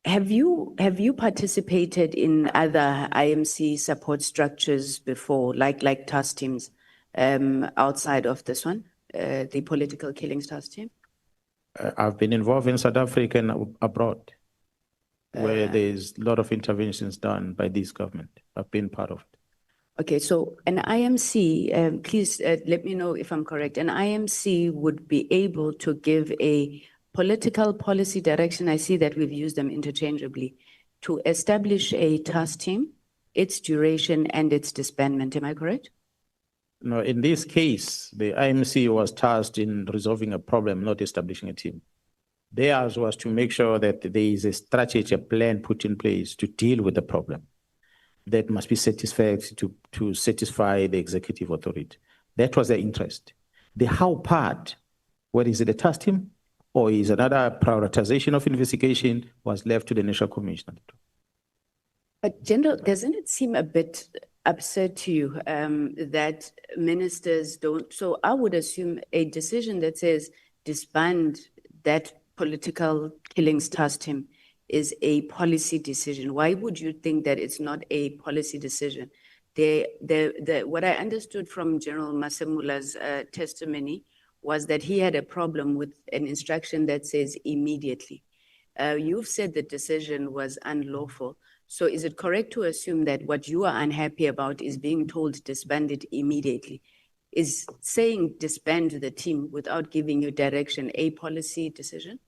Have you participated in other IMC support structures before, like task teams, outside of this one, the political killings task team? I've been involved in South Africa and abroad, where there's a lot of interventions done by this government. I've been part of it. Okay, so an IMC, please let me know if I'm correct. An IMC would be able to give a political policy direction. I see that we've used them interchangeably, to establish a task team, its duration and its disbandment. Am I correct? No, in this case, the IMC was tasked in resolving a problem, not establishing a team. Theirs was to make sure that there is a strategy, a plan put in place to deal with the problem that must be satisfied to satisfy the executive authority. That was their interest. The how part, what is it, a task team, or is another prioritization of investigation, was left to the National Commission. But General, doesn't it seem a bit absurd to you that ministers don't? So I would assume a decision that says disband that political killings task team is a policy decision. Why would you think that it's not a policy decision? What I understood from General Masemula's testimony was that he had a problem with an instruction that says immediately. You've said the decision was unlawful. So is it correct to assume that what you are unhappy about is being told disband it immediately? Is saying disband the team without giving you direction a policy decision?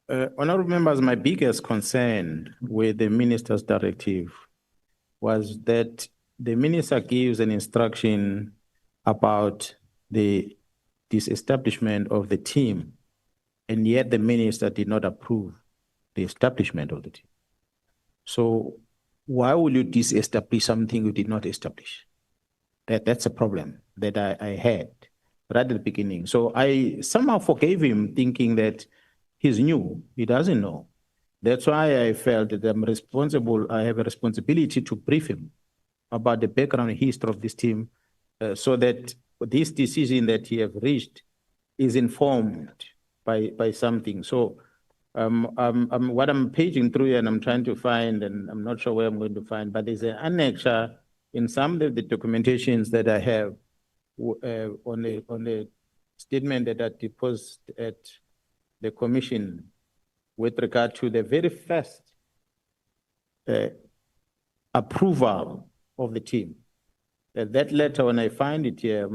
Honorable members, my biggest concern with the minister's directive was that the minister gives an instruction about the disestablishment of the team, and yet the minister did not approve the establishment of the team. So why will you disestablish something you did not establish? That's a problem that I had right at the beginning. So I somehow forgave him, thinking that he's new, he doesn't know. That's why I felt that I'm responsible, I have a responsibility to brief him about the background and history of this team, so that this decision that he have reached is informed by something. So what I'm paging through here and I'm trying to find, and I'm not sure where I'm going to find, but there's an annexure in some of the documentations that I have on the statement that I deposited at the commission with regard to the very first approval of the team. That letter, when I find it here,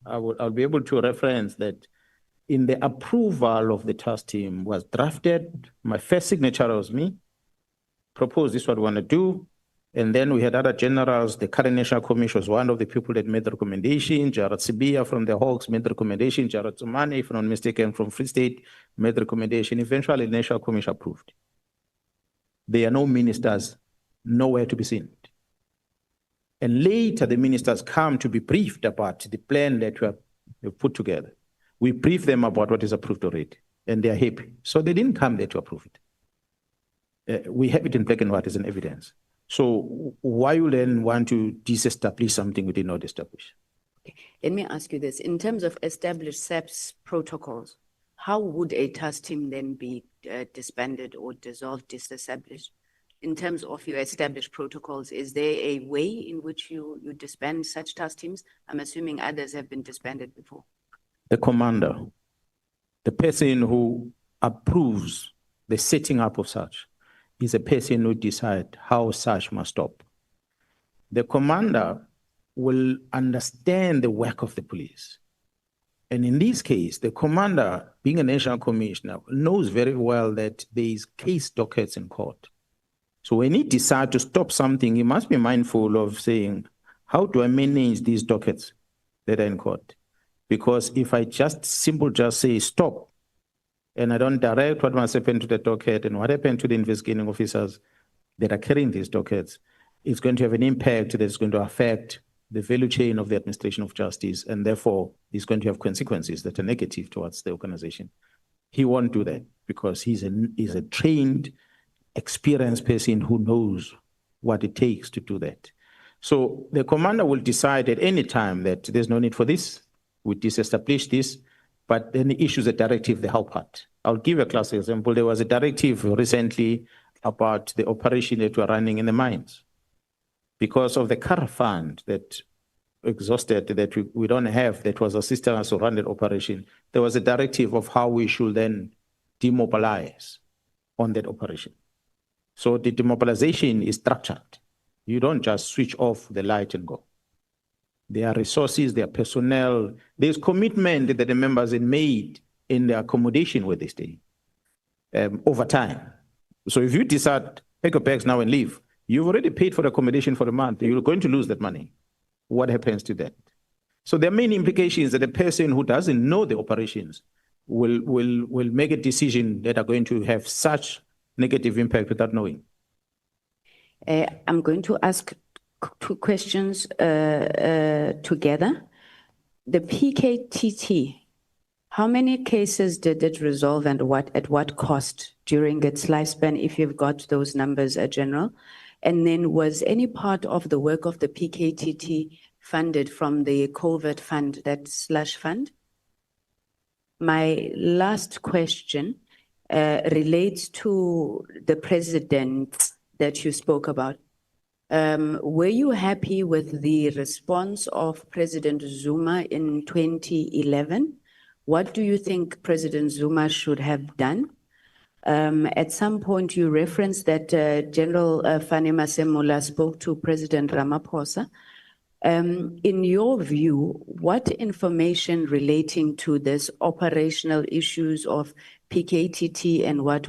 I'll be able to reference that in the approval of the task team was drafted. My first signature was me, proposed this is what we want to do. And then we had other generals. The current National Commission was one of the people that made the recommendation. Jared Sibia from the Hawks made the recommendation. Jared Zumane, if I'm not mistaken, from Free State made the recommendation. Eventually, the National Commission approved. There are no ministers, nowhere to be seen. And later, the ministers come to be briefed about the plan that we have put together. We brief them about what is approved already, and they are happy. So they didn't come there to approve it. We have it in black and white as an evidence. So why you then want to disestablish something we did not establish? Okay. Let me ask you this. In terms of established SAPS protocols, how would a task team then be disbanded or dissolved, disestablished? In terms of your established protocols, is there a way in which you disband such task teams? I'm assuming others have been disbanded before. The commander, the person who approves the setting up of such, is a person who decides how such must stop. The commander will understand the work of the police. And in this case, the commander, being a national commissioner, knows very well that there is case dockets in court. So when he decides to stop something, he must be mindful of saying, how do I manage these dockets that are in court? Because if I just say stop, and I don't direct what must happen to the docket and what happened to the investigating officers that are carrying these dockets, it's going to have an impact that's going to affect the value chain of the administration of justice, and therefore is going to have consequences that are negative towards the organization. He won't do that because he's a trained, experienced person who knows what it takes to do that. So the commander will decide at any time that there's no need for this, we disestablish this, but then he issues a directive, the how part. I'll give a classic example. There was a directive recently about the operation that we're running in the mines. Because of the car fund that exhausted, that we don't have, that was assisting us to run that operation, there was a directive of how we should then demobilize on that operation. So the demobilization is structured. You don't just switch off the light and go. There are resources, there are personnel, there's commitment that the members have made in the accommodation where they stay over time. So if you decide, take your bags now and leave, you've already paid for the accommodation for the month, you're going to lose that money. What happens to that? So there are many implications that a person who doesn't know the operations will make a decision that are going to have such negative impact without knowing. I'm going to ask two questions together. The PKTT, how many cases did it resolve and at what cost during its lifespan, if you've got those numbers, General? And then was any part of the work of the PKTT funded from the COVID fund, that slush fund? My last question relates to the president that you spoke about. Were you happy with the response of President Zuma in 2011? What do you think President Zuma should have done? At some point, you referenced that General Fani Masemola spoke to President Ramaphosa. In your view, what information relating to this operational issues of PKTT and what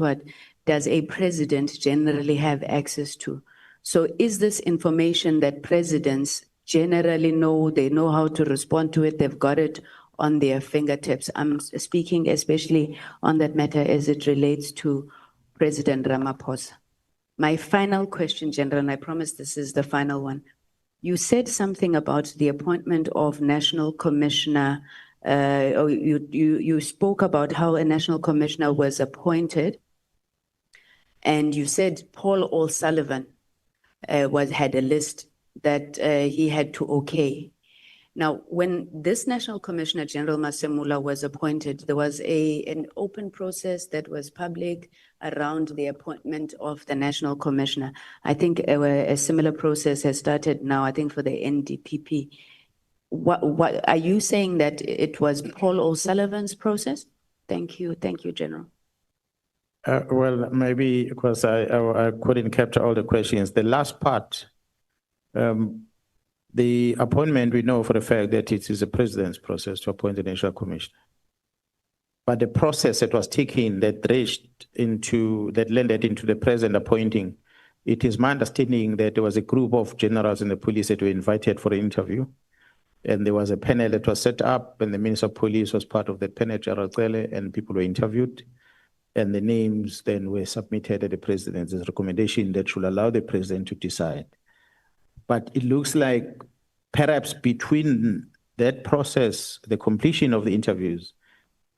does a president generally have access to? So is this information that presidents generally know, they know how to respond to it, they've got it on their fingertips? I'm speaking especially on that matter as it relates to President Ramaphosa. My final question, General, and I promise this is the final one. You said something about the appointment of National Commissioner, or you spoke about how a National Commissioner was appointed, and you said Paul O'Sullivan had a list that he had to okay. Now, when this National Commissioner, General Masemola, was appointed, there was an open process that was public around the appointment of the National Commissioner. I think a similar process has started now, I think, for the NDPP. What are you saying that it was Paul O'Sullivan's process? Thank you, General. Well, maybe because I couldn't capture all the questions. The last part, the appointment, we know for the fact that it is the president's process to appoint the National Commissioner. But the process that was taken that landed into the president appointing, it is my understanding that there was a group of generals in the police that were invited for an interview. And there was a panel that was set up, and the Minister of Police was part of that panel, General Cele, and people were interviewed. And the names then were submitted at the president's recommendation that should allow the president to decide. But it looks like perhaps between that process, the completion of the interviews,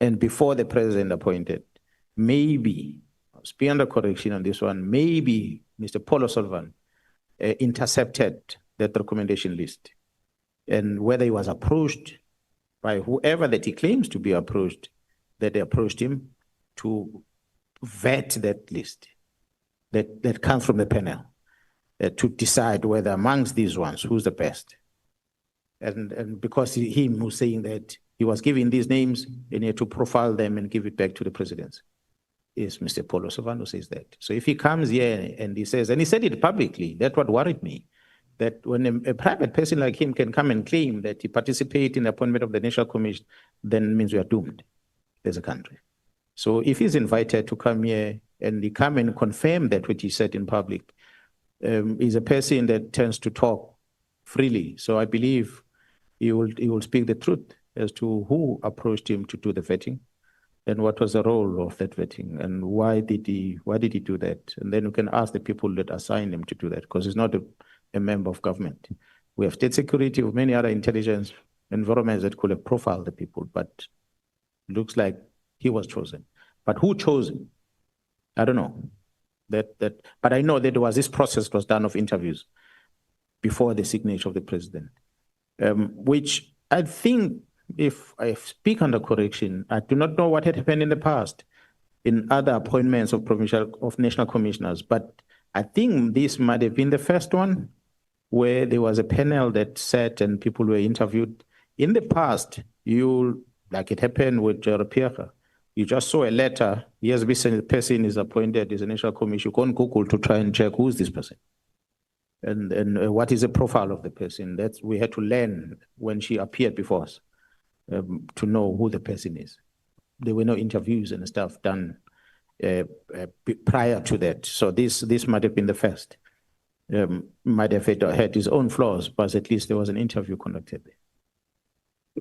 and before the president appointed, maybe, I'll be under correction on this one, maybe Mr. Paul O'Sullivan intercepted that recommendation list. And whether he was approached by whoever that he claims to be approached, that they approached him to vet that list that comes from the panel to decide whether amongst these ones, who's the best. And because he was saying that he was giving these names and he had to profile them and give it back to the president. Is Mr. Paul O'Sullivan who says that. So if he comes here and he says, and he said it publicly, that's what worried me, that when a private person like him can come and claim that he participated in the appointment of the National Commission, then means we are doomed as a country. So if he's invited to come here and he come and confirm that what he said in public, is a person that tends to talk freely. So I believe he will speak the truth as to who approached him to do the vetting and what was the role of that vetting and why did he do that? And then you can ask the people that assigned him to do that, because he's not a member of government. We have state security, with many other intelligence environments that could have profiled the people, but looks like he was chosen. But who chose him? I don't know. But I know that there was this process was done of interviews before the signature of the president, which I think, if I speak under correction, I do not know what had happened in the past in other appointments of national commissioners, but I think this might have been the first one where there was a panel that sat and people were interviewed. In the past, like it happened with Ramaphosas, you just saw a letter, yes, this person is appointed as a national commission. You go on Google to try and check who's this person and what is the profile of the person. We had to learn when she appeared before us to know who the person is. There were no interviews and stuff done prior to that. So this might have been the first. Might have had his own flaws, but at least there was an interview conducted there.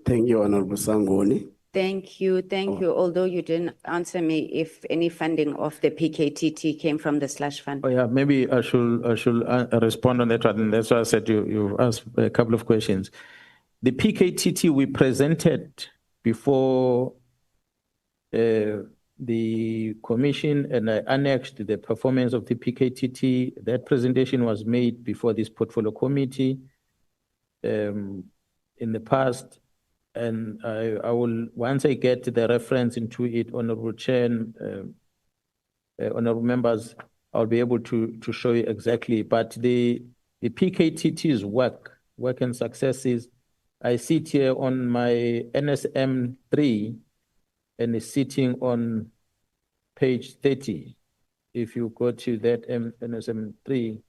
Thank you, Honorable Sangoni. Thank you. Although you didn't answer me if any funding of the PKTT came from the slush fund. Oh yeah, maybe I should respond on that one. And that's why I said you asked a couple of questions. The PKTT we presented before the commission, and I annexed the performance of the PKTT. That presentation was made before this portfolio committee in the past. And I will, once I get the reference into it, Honorable Chair and honorable members, I'll be able to show you exactly. But the PKTT's work and successes, I sit here on my NSM 3 and it's sitting on page 30. If you go to that NSM 3,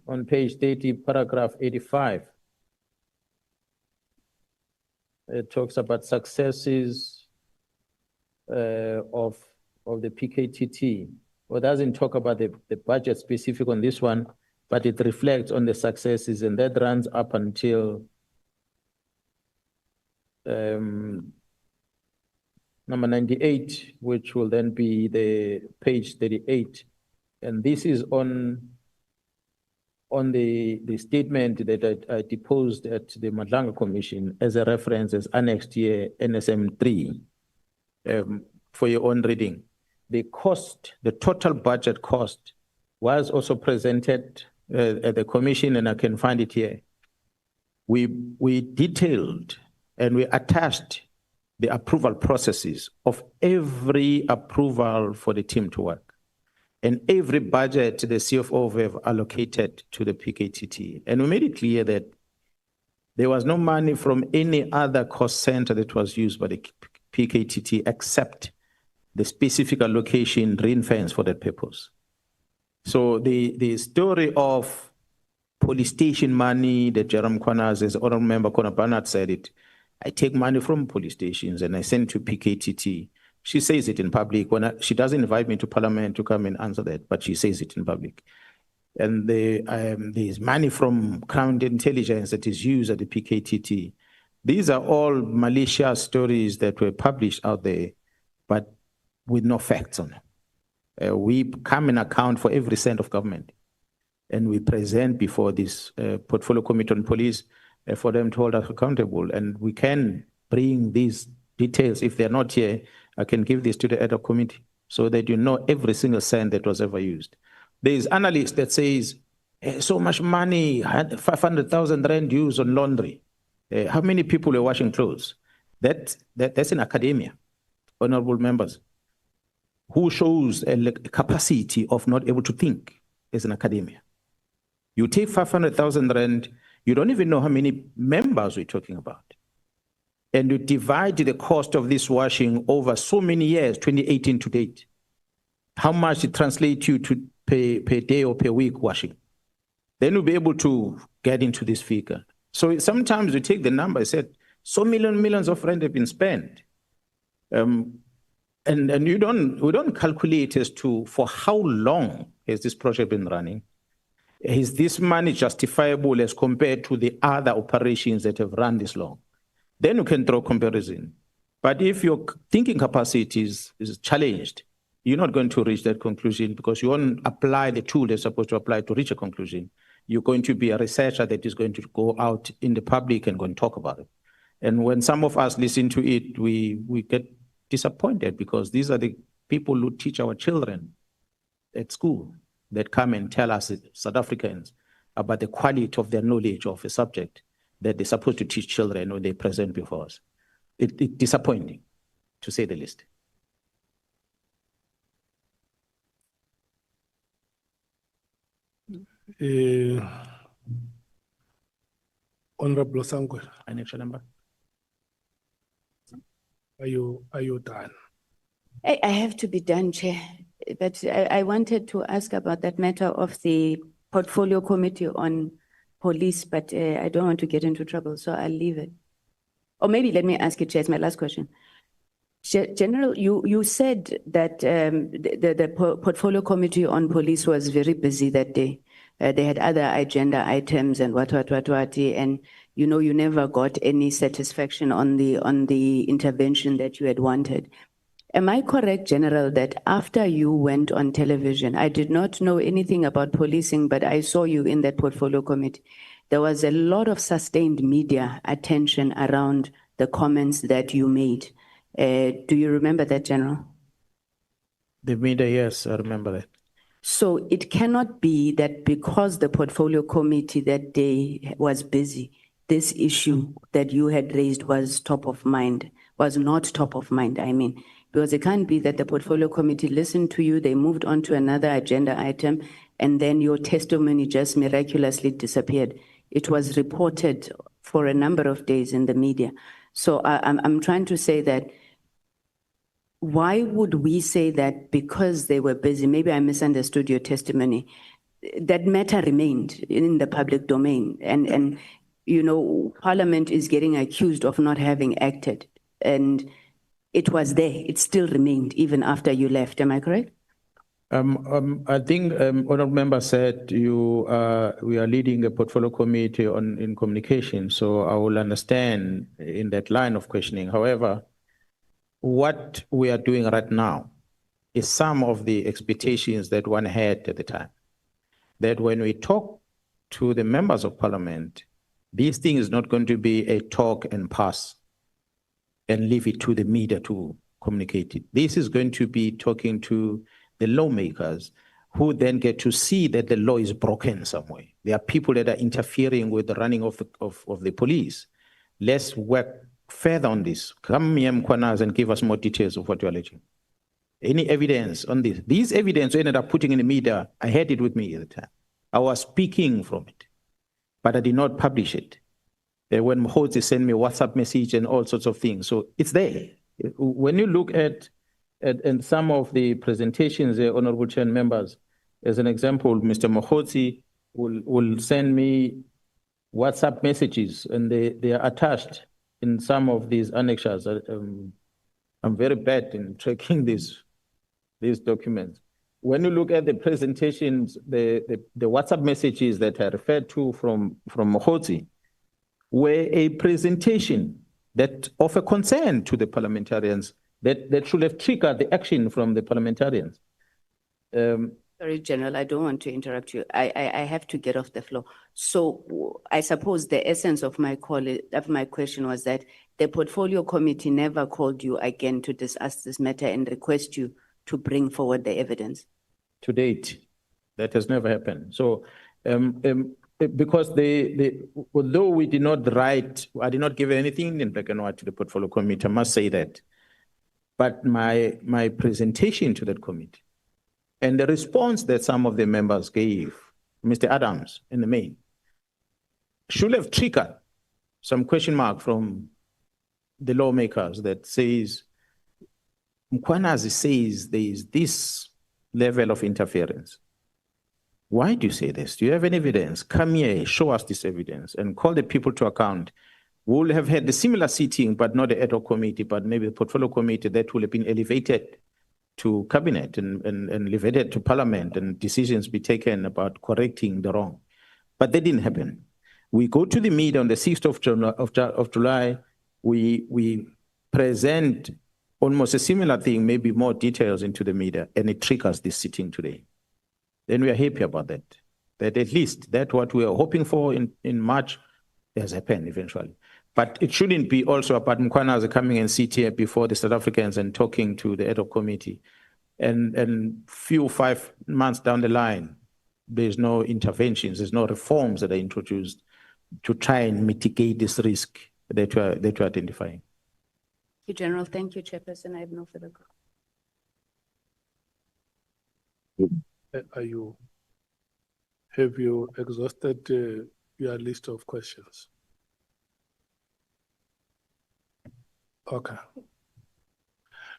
on page 30, paragraph 85, it talks about successes of the PKTT. Well, it doesn't talk about the budget specific on this one, but it reflects on the successes, and that runs up until number 98, which will then be the page 38. And this is on the statement that I deposed at the Madlanga Commission as a reference as annexed here, NSM 3, for your own reading. The cost, the total budget cost, was also presented at the commission, and I can find it here. We detailed and we attached the approval processes of every approval for the team to work, and every budget the CFO have allocated to the PKTT. And we made it clear that there was no money from any other cost center that was used by the PKTT except the specific allocation ring-fence for that purpose. So the story of police station money that Mkwanazi, as honorable member Kona Barnard said it, I take money from police stations and I send to PKTT. She says it in public. She doesn't invite me to parliament to come and answer that, but she says it in public. And there's money from Crown Intelligence that is used at the PKTT. These are all malicious stories that were published out there, but with no facts on them. We come and account for every cent of government, and we present before this portfolio committee on police for them to hold us accountable. And we can bring these details. If they're not here, I can give this to the ad hoc committee so that you know every single cent that was ever used. There is analyst that says, so much money, 500,000 rand used on laundry. How many people are washing clothes? That's in academia, honorable members, who shows a capacity of not able to think as an academia. You take 500,000 rand, you don't even know how many members we're talking about. And you divide the cost of this washing over so many years, 2018 to date. How much it translates you to per day or per week washing. Then you'll be able to get into this figure. So sometimes we take the number, I said, so millions of rand have been spent. And we don't calculate as to for how long has this project been running. Is this money justifiable as compared to the other operations that have run this long? Then you can draw comparison. But if your thinking capacity is challenged, you're not going to reach that conclusion because you won't apply the tool they're supposed to apply to reach a conclusion. You're going to be a researcher that is going to go out in the public and go and talk about it. And when some of us listen to it, we get disappointed because these are the people who teach our children at school that come and tell us, South Africans, about the quality of their knowledge of a subject that they're supposed to teach children when they present before us. It's disappointing, to say the least. Honorable Sangwe, An extra number? are you done? I have to be done, Chair, but I wanted to ask about that matter of the portfolio committee on police, but I don't want to get into trouble, so I'll leave it. Or maybe let me ask it, Chair, it's my last question. General, you said that the portfolio committee on police was very busy that day. They had other agenda items and what, and you know, you never got any satisfaction on the intervention that you had wanted. Am I correct, General, that after you went on television, I did not know anything about policing, but I saw you in that portfolio committee. There was a lot of sustained media attention around the comments that you made. Do you remember that, General? The media, yes, I remember that. So it cannot be that because the portfolio committee that day was busy, this issue that you had raised was not top of mind, I mean. Because it can't be that the portfolio committee listened to you, they moved on to another agenda item, and then your testimony just miraculously disappeared. It was reported for a number of days in the media. So I'm trying to say that why would we say that because they were busy, maybe I misunderstood your testimony, that matter remained in the public domain. And you know, Parliament is getting accused of not having acted. And it was there, it still remained even after you left, am I correct? I think honorable member said we are leading a portfolio committee in communication, so I will understand in that line of questioning. However, what we are doing right now is some of the expectations that one had at the time. That when we talk to the members of Parliament, this thing is not going to be a talk and pass and leave it to the media to communicate it. This is going to be talking to the lawmakers who then get to see that the law is broken somewhere. There are people that are interfering with the running of the police. Let's work further on this. Come here, Mkwanazi, and give us more details of what you're alleging. Any evidence on this? These evidence we ended up putting in the media, I had it with me at the time. I was speaking from it, but I did not publish it. When Mokgotsi sent me a WhatsApp message and all sorts of things. So it's there. When you look at some of the presentations, Honorable Chair and members, as an example, Mr. Mokgotsi will send me WhatsApp messages and they are attached in some of these annexures. I'm very bad in tracking these documents. When you look at the presentations, the WhatsApp messages that I referred to from Mokgotsi, were a presentation that of a concern to the parliamentarians that should have triggered the action from the parliamentarians. Sorry, General, I don't want to interrupt you. I have to get off the floor. So I suppose the essence of my question was that the portfolio committee never called you again to discuss this matter and request you to bring forward the evidence. To date, that has never happened. So, because although we did not write, I did not give anything in black and white to the portfolio committee, I must say that. But my presentation to that committee and the response that some of the members gave, Mr. Adams in the main, should have triggered some question mark from the lawmakers that says, Mkwanazi says there is this level of interference. Why do you say this? Do you have any evidence? Come here, show us this evidence and call the people to account. We'll have had the similar sitting, but not the ad hoc committee, but maybe the portfolio committee that will have been elevated to cabinet and elevated to parliament and decisions be taken about correcting the wrong. But that didn't happen. We go to the media on the 6th of July. We present almost a similar thing, maybe more details into the media, and it triggers this sitting today, then we are happy about that. That at least that what we are hoping for in March has happened eventually. But it shouldn't be also about Mkwanazi coming and sit here before the South Africans and talking to the ad hoc committee. And 5 months down the line, there's no interventions, there's no reforms that are introduced to try and mitigate this risk that we're identifying. Thank you, General. Thank you, Chairperson. I have no further comment. Have you exhausted your list of questions? Okay.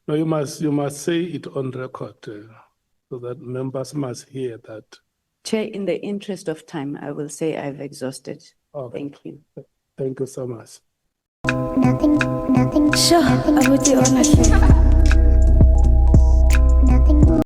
No, you must say it on record so that members must hear that. Chair, in the interest of time, I will say I've exhausted. Okay. Thank you. Thank you so much. Nothing. Sure, I would do honestly.